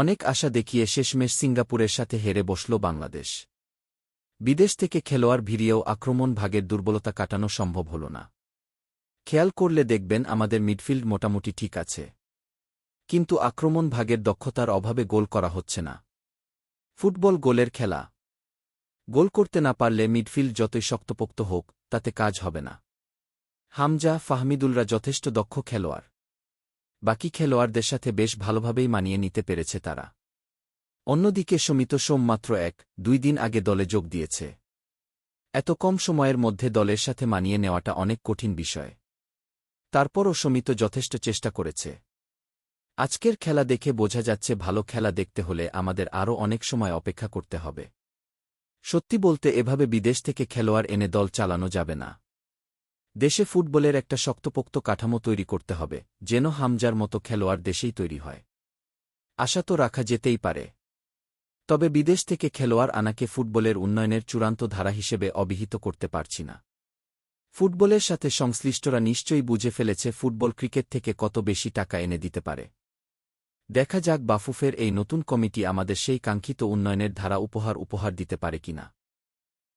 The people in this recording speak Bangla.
অনেক আশা দেখিয়ে শেষমেশ সিঙ্গাপুরের সাথে হেরে বসল বাংলাদেশ। বিদেশ থেকে খেলোয়াড় ভিড়িয়েও আক্রমণ ভাগের দুর্বলতা কাটানো সম্ভব হল না। খেয়াল করলে দেখবেন আমাদের মিডফিল্ড মোটামুটি ঠিক আছে, কিন্তু আক্রমণ ভাগের দক্ষতার অভাবে গোল করা হচ্ছে না। ফুটবল গোলের খেলা। গোল করতে না পারলে মিডফিল্ড যতই শক্তপোক্ত হোক, তাতে কাজ হবে না। হামজা, ফাহমিদুলরা যথেষ্ট দক্ষ খেলোয়াড়। বাকি খেলোয়াড়দের সাথে বেশ ভালোভাবেই মানিয়ে নিতে পেরেছে তারা। অন্যদিকে শমিত সোম মাত্র 1-2 দিন আগে দলে যোগ দিয়েছে। এত কম সময়ের মধ্যে দলের সাথে মানিয়ে নেওয়াটা অনেক কঠিন বিষয়। তারপরও শমিত যথেষ্ট চেষ্টা করেছে। আজকের খেলা দেখে বোঝা যাচ্ছে ভালো খেলা দেখতে হলে আমাদের আরও অনেক সময় অপেক্ষা করতে হবে। সত্যি বলতে এভাবে বিদেশ থেকে খেলোয়াড় এনে দল চালানো যাবে না। দেশে ফুটবলের একটা শক্তপোক্ত কাঠামো তৈরি করতে হবে, যেন হামজার মতো খেলোয়াড় দেশেই তৈরি হয়। আশা তো রাখা যেতেই পারে, তবে বিদেশ থেকে খেলোয়াড় আনাকে ফুটবলের উন্নয়নের চূড়ান্ত ধারা হিসেবে অভিহিত করতে পারছি না। ফুটবলের সাথে সংশ্লিষ্টরা নিশ্চয়ই বুঝে ফেলেছে ফুটবল ক্রিকেট থেকে কত বেশি টাকা এনে দিতে পারে। দেখা যাক বাফুফের এই নতুন কমিটি আমাদের সেই কাঙ্ক্ষিত উন্নয়নের ধারা উপহার দিতে পারে কিনা।